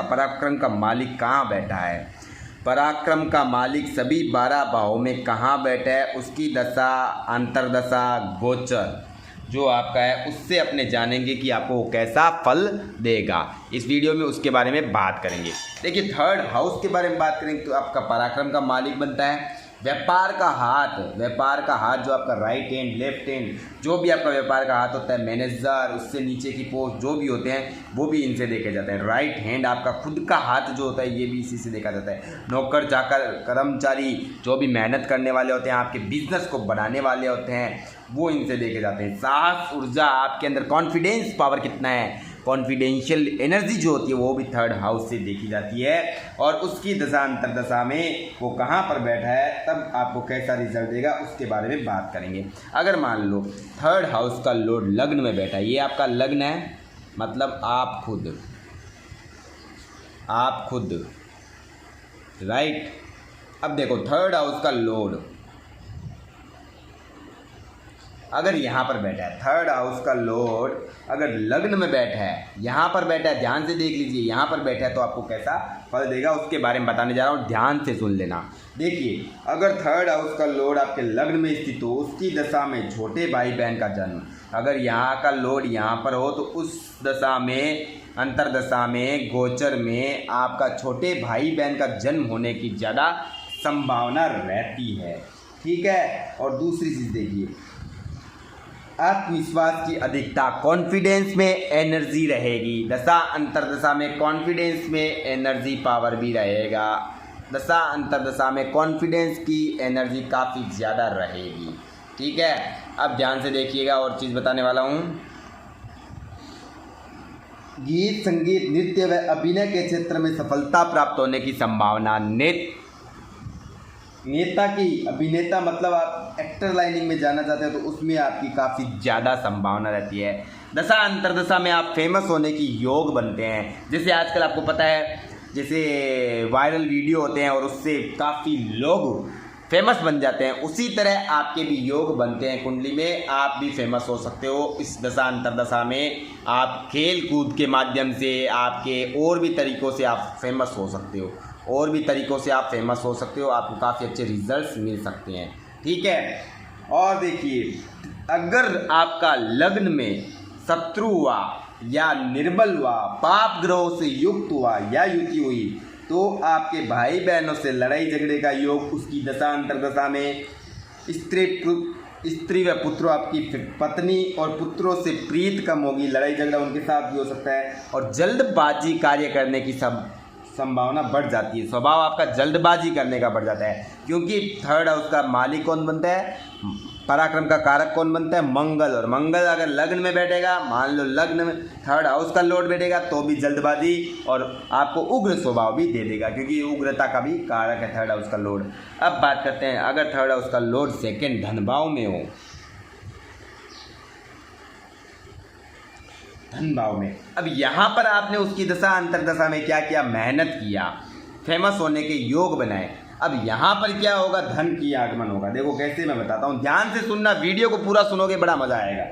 पराक्रम का मालिक कहाँ बैठा है। पराक्रम का मालिक सभी 12 भावों में कहाँ बैठा है, उसकी दशा, अंतर्दशा, गोचर जो आपका है उससे अपने जानेंगे कि आपको वो कैसा फल देगा। इस वीडियो में उसके बारे में बात करेंगे। देखिए, थर्ड हाउस के बारे में बात करेंगे तो आपका पराक्रम का मालिक बनता है व्यापार का हाथ। व्यापार का हाथ जो आपका राइट हैंड, लेफ्ट हैंड, जो भी आपका व्यापार का हाथ होता है, मैनेजर, उससे नीचे की पोस्ट जो भी होते हैं वो भी इनसे देखे जाते हैं। राइट हैंड आपका खुद का हाथ जो होता है ये भी इसी से देखा जाता है। नौकर चाकर, कर्मचारी जो भी मेहनत करने वाले होते हैं, आपके बिजनेस को बढ़ाने वाले होते हैं, वो इनसे देखे जाते हैं। साहस, ऊर्जा, आपके अंदर कॉन्फिडेंस पावर कितना है, कॉन्फिडेंशियल एनर्जी जो होती है वो भी थर्ड हाउस से देखी जाती है। और उसकी दशा अंतर्दशा में वो कहाँ पर बैठा है, तब आपको कैसा रिजल्ट देगा उसके बारे में बात करेंगे। अगर मान लो थर्ड हाउस का लॉर्ड लग्न में बैठा है, ये आपका लग्न है, मतलब आप खुद राइट। अब देखो, थर्ड हाउस का लॉर्ड अगर यहाँ पर बैठा है, थर्ड हाउस का लॉर्ड अगर लग्न में बैठा है, यहाँ पर बैठा है, ध्यान से देख लीजिए, यहाँ पर बैठा है तो आपको कैसा फल देगा उसके बारे में बताने जा रहा हूँ, ध्यान से सुन लेना। देखिए, अगर थर्ड हाउस का लॉर्ड आपके लग्न में स्थित हो, उसकी दशा में छोटे भाई बहन का जन्म, अगर यहाँ का लॉर्ड यहाँ पर हो तो उस दशा में, अंतरदशा में, गोचर में आपका छोटे भाई बहन का जन्म होने की ज़्यादा संभावना रहती है। ठीक है। और दूसरी चीज़ देखिए, आत्मविश्वास की अधिकता, कॉन्फिडेंस में एनर्जी रहेगी। दशा अंतरदशा में कॉन्फिडेंस में एनर्जी पावर भी रहेगा। दशा अंतरदशा में कॉन्फिडेंस की एनर्जी काफ़ी ज़्यादा रहेगी। ठीक है। अब ध्यान से देखिएगा, और चीज़ बताने वाला हूँ। गीत, संगीत, नृत्य व अभिनय के क्षेत्र में सफलता प्राप्त होने की संभावना। नेता की, अभिनेता मतलब आप एक्टर लाइनिंग में जाना चाहते हो तो उसमें आपकी काफ़ी ज़्यादा संभावना रहती है। दशा अंतरदशा में आप फेमस होने की योग बनते हैं। जैसे आजकल आपको पता है, जैसे वायरल वीडियो होते हैं और उससे काफ़ी लोग फेमस बन जाते हैं, उसी तरह आपके भी योग बनते हैं। कुंडली में आप भी फेमस हो सकते हो इस दशा अंतरदशा में। आप खेल कूद के माध्यम से, आपके और भी तरीक़ों से आप फेमस हो सकते हो, आपको काफ़ी अच्छे रिजल्ट्स मिल सकते हैं। ठीक है। और देखिए, अगर आपका लग्न में शत्रु हुआ या निर्बल हुआ, पाप ग्रहों से युक्त हुआ या युति हुई, तो आपके भाई बहनों से लड़ाई झगड़े का योग उसकी दशा अंतरदशा में। स्त्री व पुत्रों, आपकी पत्नी और पुत्रों से प्रीत कम होगी, लड़ाई झगड़ा उनके साथ भी हो सकता है। और जल्दबाजी कार्य करने की संभावना बढ़ जाती है। स्वभाव आपका जल्दबाजी करने का बढ़ जाता है, क्योंकि थर्ड हाउस का मालिक कौन बनता है, पराक्रम का कारक कौन बनता है, मंगल। और मंगल अगर लग्न में बैठेगा, मान लो लग्न में थर्ड हाउस का लॉर्ड बैठेगा, तो भी जल्दबाजी और आपको उग्र स्वभाव भी दे देगा, क्योंकि उग्रता का भी कारक है थर्ड हाउस का लॉर्ड। अब बात करते हैं, अगर थर्ड हाउस का लॉर्ड सेकंड धन भाव में हो, धन भाव में, अब यहाँ पर आपने उसकी दशा अंतरदशा में क्या किया, मेहनत किया, फेमस होने के योग बनाए। अब यहाँ पर क्या होगा, धन की आगमन होगा। देखो कैसे, मैं बताता हूँ, ध्यान से सुनना, वीडियो को पूरा सुनोगे बड़ा मजा आएगा।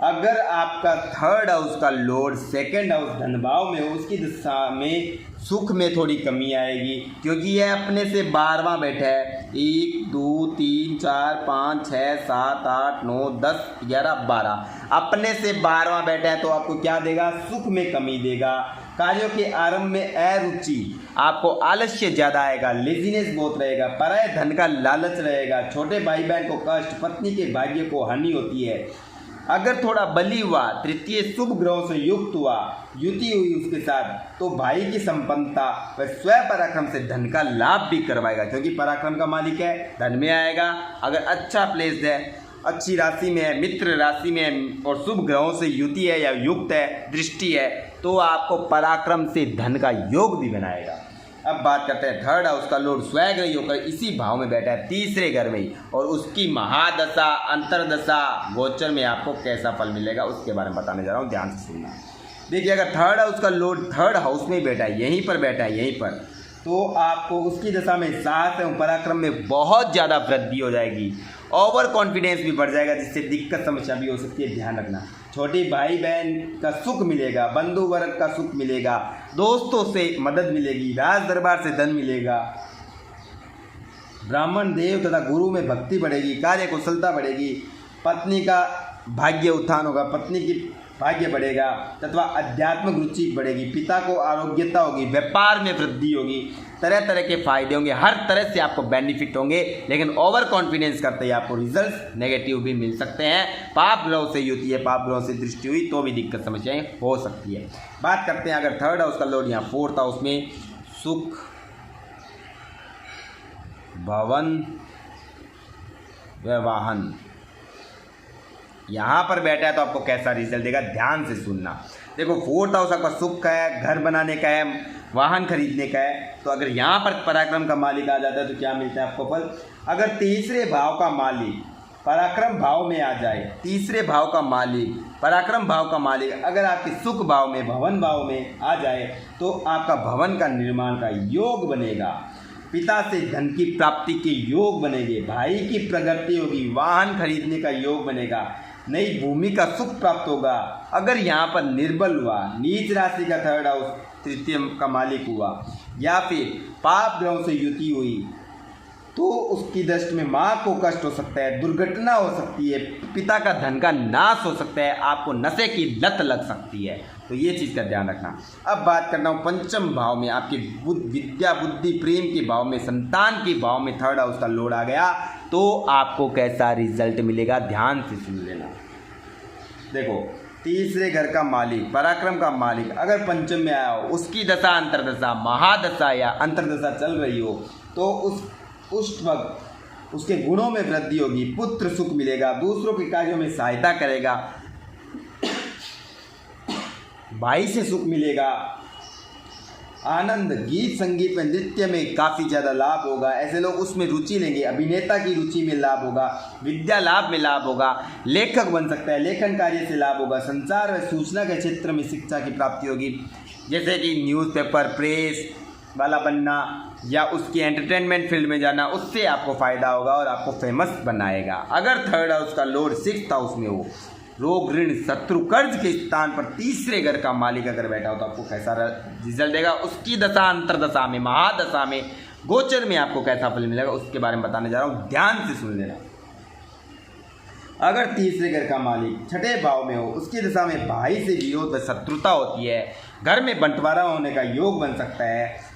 अगर आपका थर्ड हाउस का लॉर्ड सेकंड हाउस धन भाव में हो, उसकी दशा में सुख में थोड़ी कमी आएगी, क्योंकि यह अपने से 12वां बैठा है। 1 2 3 4 5 6 7 8 9 10 11 12, अपने से 12वां बैठा है, तो आपको क्या देगा, सुख में कमी देगा। कार्यों के आरंभ में अरुचि, आपको आलस्य ज़्यादा आएगा, लेजीनेस बहुत रहेगा, पराय धन का लालच रहेगा, छोटे भाई बहन को कष्ट, पत्नी के भाग्य को हानि होती है। अगर थोड़ा बली हुआ, तृतीय शुभ ग्रहों से युक्त हुआ, युति हुई उसके साथ, तो भाई की संपन्नता व स्वयं पराक्रम से धन का लाभ भी करवाएगा, क्योंकि पराक्रम का मालिक है, धन में आएगा। अगर अच्छा प्लेस है, अच्छी राशि में है, मित्र राशि में है और शुभ ग्रहों से युति है या युक्त है, दृष्टि है, तो आपको पराक्रम से धन का योग भी बनाएगा। अब बात करते हैं, थर्ड हाउस का लॉर्ड स्वग्रही होकर इसी भाव में बैठा है, तीसरे घर में ही, और उसकी महादशा, अंतरदशा, गोचर में आपको कैसा फल मिलेगा उसके बारे में बताने जा रहा हूँ, ध्यान से सुनना। देखिए, अगर थर्ड हाउस का लॉर्ड थर्ड हाउस में ही बैठा है, यहीं पर बैठा है, यहीं पर, तो आपको उसकी दशा में साहस एवं पराक्रम में बहुत ज़्यादा वृद्धि हो जाएगी। ओवर कॉन्फिडेंस भी बढ़ जाएगा, जिससे दिक्कत समस्या भी हो सकती है, ध्यान रखना। छोटे भाई बहन का सुख मिलेगा, बंधु वर्ग का सुख मिलेगा, दोस्तों से मदद मिलेगी, राज दरबार से धन मिलेगा, ब्राह्मण देव तथा गुरु में भक्ति बढ़ेगी, कार्य कुशलता बढ़ेगी, पत्नी का भाग्य उत्थान होगा, पत्नी की भाग्य बढ़ेगा तथा आध्यात्मिक रुचि बढ़ेगी, पिता को आरोग्यता होगी, व्यापार में वृद्धि होगी, तरह तरह के फायदे होंगे, हर तरह से आपको बेनिफिट होंगे। लेकिन ओवर कॉन्फिडेंस करते ही आपको रिजल्ट्स नेगेटिव भी मिल सकते हैं। पाप ग्रहों से युति है, पाप ग्रहों से दृष्टि हुई तो भी दिक्कत समस्याएं हो सकती है। बात करते हैं अगर थर्ड हाउस का लॉर्ड यहाँ फोर्थ हाउस में सुख, भवन व वाहन यहाँ पर बैठा है तो आपको कैसा रिजल्ट देगा, ध्यान से सुनना। देखो फोर्थ हाउस आपका सुख का है, घर बनाने का है, वाहन खरीदने का है। तो अगर यहाँ पर पराक्रम का मालिक आ जाता है तो क्या मिलता है आपको फल। अगर तीसरे भाव का मालिक पराक्रम भाव में आ जाए, तीसरे भाव का मालिक पराक्रम भाव का मालिक अगर आपके सुख भाव में, भवन भाव में आ जाए तो आपका भवन का निर्माण का योग बनेगा, पिता से धन की प्राप्ति के योग बनेंगे, भाई की प्रगति होगी, वाहन खरीदने का योग बनेगा, नई भूमि का सुख प्राप्त होगा। अगर यहाँ पर निर्बल हुआ, नीच राशि का थर्ड हाउस तृतीय का मालिक हुआ, या फिर पाप ग्रहों से युति हुई तो उसकी दृष्टि में माँ को कष्ट हो सकता है, दुर्घटना हो सकती है, पिता का धन का नाश हो सकता है, आपको नशे की लत लग सकती है। तो ये चीज़ का ध्यान रखना। अब बात करना हूँ पंचम भाव में, आपके विद्या बुद्धि प्रेम के भाव में, संतान के भाव में थर्ड हाउस का लॉर्ड आ गया तो आपको कैसा रिजल्ट मिलेगा, ध्यान से सुन लेना। देखो तीसरे घर का मालिक, पराक्रम का मालिक अगर पंचम में आया हो, उसकी दशा अंतरदशा, महादशा या अंतरदशा चल रही हो तो उस वक्त उसके गुणों में वृद्धि होगी, पुत्र सुख मिलेगा, दूसरों के कार्यों में सहायता करेगा, भाई से सुख मिलेगा, आनंद, गीत संगीत में, नृत्य में काफ़ी ज़्यादा लाभ होगा, ऐसे लोग उसमें रुचि लेंगे, अभिनेता की रुचि में लाभ होगा, विद्या लाभ में लाभ होगा, लेखक बन सकता है, लेखन कार्य से लाभ होगा, संचार व सूचना के क्षेत्र में शिक्षा की प्राप्ति होगी, जैसे कि न्यूज़पेपर, प्रेस वाला बनना या उसकी एंटरटेनमेंट फील्ड में जाना, उससे आपको फ़ायदा होगा और आपको फेमस बनाएगा। अगर थर्ड हाउस का लॉर्ड सिक्स्थ हाउस में हो, रोग ऋण शत्रु कर्ज के स्थान पर तीसरे घर का मालिक अगर बैठा हो तो आपको कैसा रिजल्ट देगा, उसकी दशा अंतरदशा में, महादशा में, गोचर में आपको कैसा फल मिलेगा उसके बारे में बताने जा रहा हूँ, ध्यान से सुन लेना। अगर तीसरे घर का मालिक छठे भाव में हो, उसकी दशा में भाई से विरोध व शत्रुता होती है, घर में बंटवारा होने का योग बन सकता है,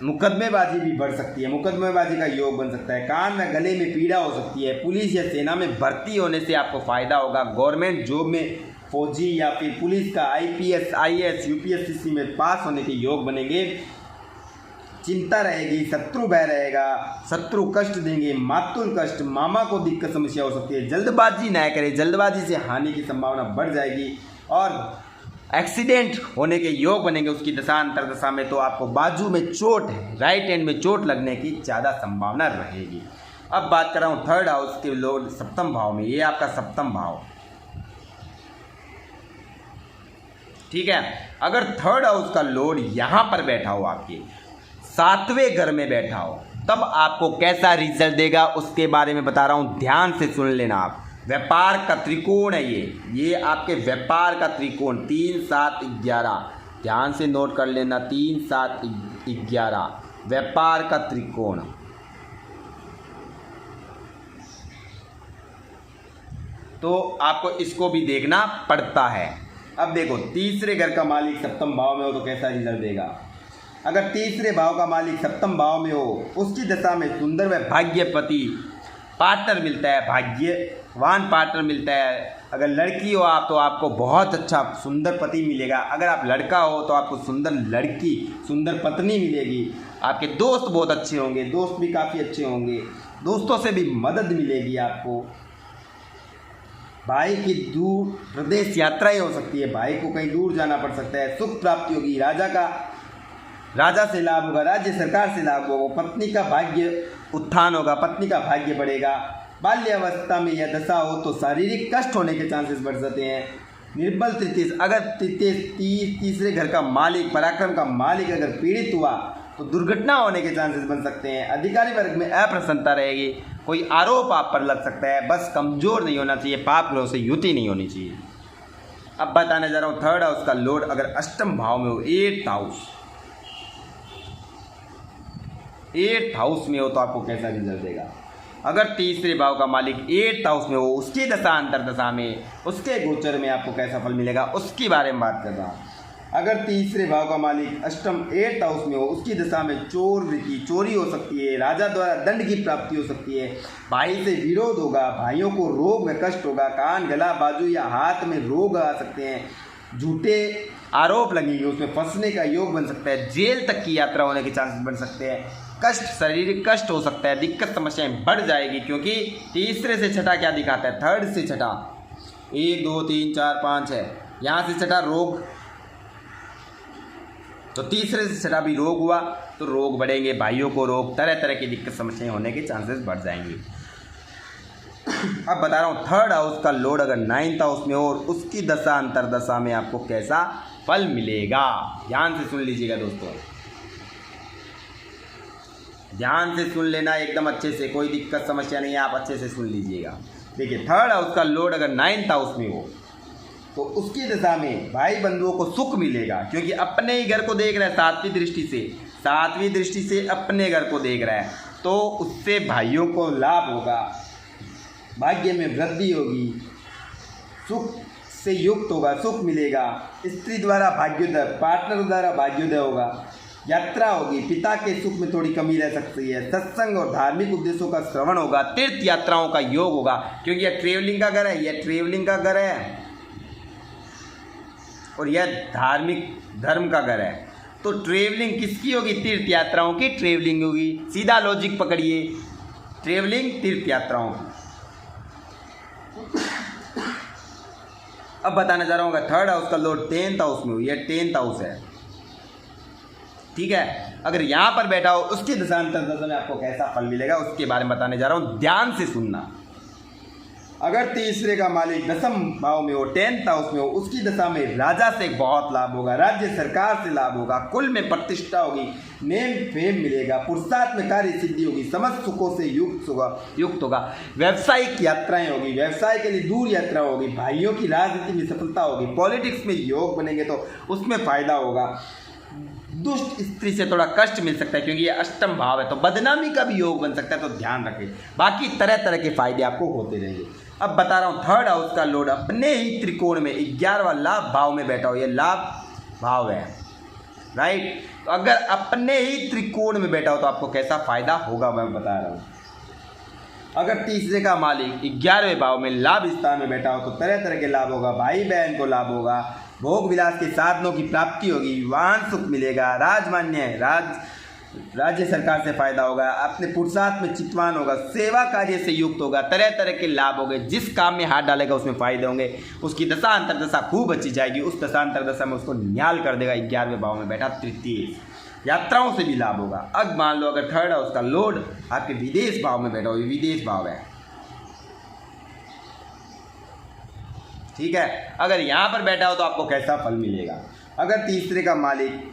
मुकदमेबाजी भी बढ़ सकती है, मुकदमेबाजी का योग बन सकता है, कान में गले में पीड़ा हो सकती है, पुलिस या सेना में भर्ती होने से आपको फ़ायदा होगा, गवर्नमेंट जॉब में फौजी या फिर पुलिस का IPS, IAS, UPSC में पास होने के योग बनेंगे, चिंता रहेगी, शत्रु भय रहेगा, शत्रु कष्ट देंगे, मातुल कष्ट, मामा को दिक्कत समस्या हो सकती है, जल्दबाजी ना करें, जल्दबाजी से हानि की संभावना बढ़ जाएगी और एक्सीडेंट होने के योग बनेंगे उसकी दशा अंतरदशा में। तो आपको बाजू में चोट है, राइट हैंड में चोट लगने की ज़्यादा संभावना रहेगी। अब बात कर रहा हूँ थर्ड हाउस के लॉर्ड सप्तम भाव में, ये आपका सप्तम भाव, ठीक है। अगर थर्ड हाउस का लॉर्ड यहाँ पर बैठा हो, आपके सातवें घर में बैठा हो, तब आपको कैसा रिजल्ट देगा उसके बारे में बता रहा हूँ, ध्यान से सुन लेना आप। व्यापार का त्रिकोण है ये आपके व्यापार का त्रिकोण 3, 7, 11, ध्यान से नोट कर लेना, 3, 7, 11 व्यापार का त्रिकोण। तो आपको इसको भी देखना पड़ता है। अब देखो तीसरे घर का मालिक सप्तम भाव में हो तो कैसा रिजल्ट देगा। अगर तीसरे भाव का मालिक सप्तम भाव में हो, उसकी दशा में सुंदर व भाग्यपति पार्टनर मिलता है, भाग्यवान पार्टनर मिलता है। अगर लड़की हो आप तो आपको बहुत अच्छा सुंदर पति मिलेगा, अगर आप लड़का हो तो आपको सुंदर लड़की, सुंदर पत्नी मिलेगी। आपके दोस्त बहुत अच्छे होंगे, दोस्त भी काफ़ी अच्छे होंगे, दोस्तों से भी मदद मिलेगी आपको। भाई की दूर प्रदेश यात्राएं हो सकती है, भाई को कहीं दूर जाना पड़ सकता है, सुख प्राप्ति होगी, राजा से लाभ होगा, राज्य सरकार से लाभ होगा, पत्नी का भाग्य उत्थान होगा, पत्नी का भाग्य बढ़ेगा। बाल्यावस्था में यह दशा हो तो शारीरिक कष्ट होने के चांसेस बढ़ जाते हैं। निर्बल तृतीय, अगर तीसरे घर का मालिक, पराक्रम का मालिक अगर पीड़ित हुआ तो दुर्घटना होने के चांसेस बन सकते हैं। अधिकारी वर्ग में अप्रसन्नता रहेगी, कोई आरोप आप पर लग सकता है, बस कमज़ोर नहीं होना चाहिए, पाप ग्रहों से युति नहीं होनी चाहिए। अब बताने जा रहा हूँ थर्ड हाउस का लॉर्ड अगर अष्टम भाव में हो, एट्थ हाउस में हो तो आपको कैसा रिजल्ट देगा। अगर तीसरे भाव का मालिक 8th हाउस में हो, उसकी दशा अंतर दशा में, उसके गोचर में आपको कैसा फल मिलेगा उसके बारे में बात कर रहा हूँ। अगर तीसरे भाव का मालिक अष्टम 8th हाउस में हो, उसकी दशा में चोरी हो सकती है, राजा द्वारा दंड की प्राप्ति हो सकती है, भाई से विरोध होगा, भाइयों को रोग में कष्ट होगा, कान गला बाजू या हाथ में रोग आ सकते हैं, झूठे आरोप लगेंगे, उसमें फंसने का योग बन सकता है, जेल तक की यात्रा होने के चांसेस बन सकते हैं, कष्ट शारीरिक कष्ट हो सकता है, दिक्कत समस्याएं बढ़ जाएगी। क्योंकि तीसरे से छठा क्या दिखाता है, थर्ड से छठा 1 2 3 4 5 है, यहाँ से छठा रोग, तो तीसरे से छठा भी रोग हुआ तो रोग बढ़ेंगे, भाइयों को रोग, तरह तरह की दिक्कत समस्याएं होने के चांसेस बढ़ जाएंगे। अब बता रहा हूँ थर्ड हाउस का लॉर्ड अगर 9th हाउस में हो और उसकी दशा अंतर दशा में आपको कैसा फल मिलेगा। ध्यान से सुन लीजिएगा दोस्तों, ध्यान से सुन लेना एकदम अच्छे से, कोई दिक्कत समस्या नहीं है, आप अच्छे से सुन लीजिएगा। देखिए थर्ड हाउस का लॉर्ड अगर 9th हाउस में हो तो उसकी दशा में भाई बंधुओं को सुख मिलेगा, क्योंकि अपने ही घर को देख रहा है, सातवीं दृष्टि से अपने घर को देख रहा है, तो उससे भाइयों को लाभ होगा, भाग्य में वृद्धि होगी, सुख से युक्त होगा, सुख मिलेगा, स्त्री द्वारा भाग्योदय, पार्टनर द्वारा भाग्योदय होगा, यात्रा होगी, पिता के सुख में थोड़ी कमी रह सकती है, सत्संग और धार्मिक उद्देश्यों का श्रवण होगा, तीर्थ यात्राओं का योग होगा, क्योंकि यह ट्रेवलिंग का घर है, और यह धार्मिक धर्म का घर है। तो ट्रेवलिंग किसकी होगी, तीर्थ यात्राओं की ट्रेवलिंग होगी। सीधा लॉजिक पकड़िए, ट्रेवलिंग तीर्थ यात्राओं की। अब बताने जा रहा हूँ थर्ड हाउस का लॉर्ड 10th हाउस में हो, यह 10th हाउस है, ठीक है। अगर यहाँ पर बैठा हो उसकी दशांतर दशा में आपको कैसा फल मिलेगा उसके बारे में बताने जा रहा हूँ, ध्यान से सुनना। अगर तीसरे का मालिक 10th भाव में हो, 10th हाउस में हो, उसकी दशा में राजा से बहुत लाभ होगा, राज्य सरकार से लाभ होगा, कुल में प्रतिष्ठा होगी, नेम फेम मिलेगा, पुरुषार्थ में कार्य सिद्धि होगी, समस्त सुखों से युक्त होगा, व्यावसायिक यात्राएं होगी, व्यवसाय के लिए दूर यात्रा होगी, भाइयों की राजनीति में सफलता होगी, पॉलिटिक्स में योग बनेंगे तो उसमें फायदा होगा, दुष्ट स्त्री से थोड़ा कष्ट मिल सकता है क्योंकि ये अष्टम भाव है, तो बदनामी का भी योग बन सकता है, तो ध्यान रखें। बाकी तरह तरह के फायदे आपको होते रहेंगे। अब बता रहा हूँ थर्ड हाउस का लॉर्ड अपने ही त्रिकोण में 11वां लाभ भाव में बैठा हो, ये लाभ भाव है, राइट। तो अगर अपने ही त्रिकोण में बैठा हो तो आपको कैसा फायदा होगा मैं बता रहा हूँ। अगर तीसरे का मालिक 11वें भाव में लाभ स्थान में बैठा हो तो तरह तरह के लाभ होगा, भाई बहन को लाभ होगा, भोग विलास के साधनों की प्राप्ति होगी, वाहन सुख मिलेगा, राज्य सरकार से फायदा होगा, अपने पुरुषार्थ में चितवान होगा, सेवा कार्य से युक्त होगा, तरह तरह के लाभ होंगे, जिस काम में हाथ डालेगा उसमें फायदे होंगे, उसकी दशा अंतरदशा खूब अच्छी जाएगी, उस दशा अंतरदशा में उसको न्याल कर देगा 11वें भाव में बैठा तृतीय, यात्राओं से भी लाभ होगा। अब मान लो अगर थर्ड हाउस का लॉर्ड आपके विदेश भाव में बैठा हो, विदेश भाव है, ठीक है। अगर यहाँ पर बैठा हो तो आपको कैसा फल मिलेगा। अगर तीसरे का मालिक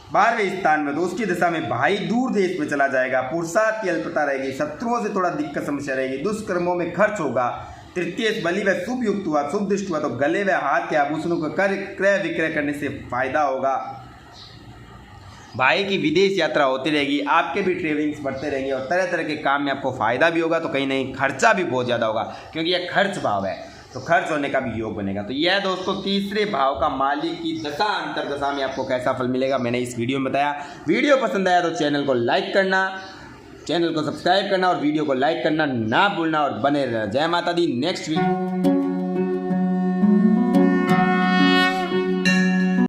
12वें स्थान में तो उसकी दशा में भाई दूर देश में चला जाएगा, पुरुषार्थ की अल्पता रहेगी, शत्रुओं से थोड़ा दिक्कत समस्या रहेगी, दुष्कर्मों में खर्च होगा, तृतीय बलि व शुभ युक्त हुआ, शुभ दृष्टि हुआ तो गले व हाथ के आभूषणों का क्रय विक्रय करने से फायदा होगा, भाई की विदेश यात्रा होती रहेगी, आपके भी ट्रेवलिंग्स बढ़ते रहेंगे और तरह तरह के काम में आपको फायदा भी होगा, तो कहीं नहीं खर्चा भी बहुत ज़्यादा होगा क्योंकि यह खर्च भाव है, तो खर्च होने का भी योग बनेगा। तो यह दोस्तों तीसरे भाव का मालिक की दशा अंतर दशा में आपको कैसा फल मिलेगा मैंने इस वीडियो में बताया। वीडियो पसंद आया तो चैनल को लाइक करना, चैनल को सब्सक्राइब करना और वीडियो को लाइक करना ना भूलना और बने रहना। जय माता दी। Next video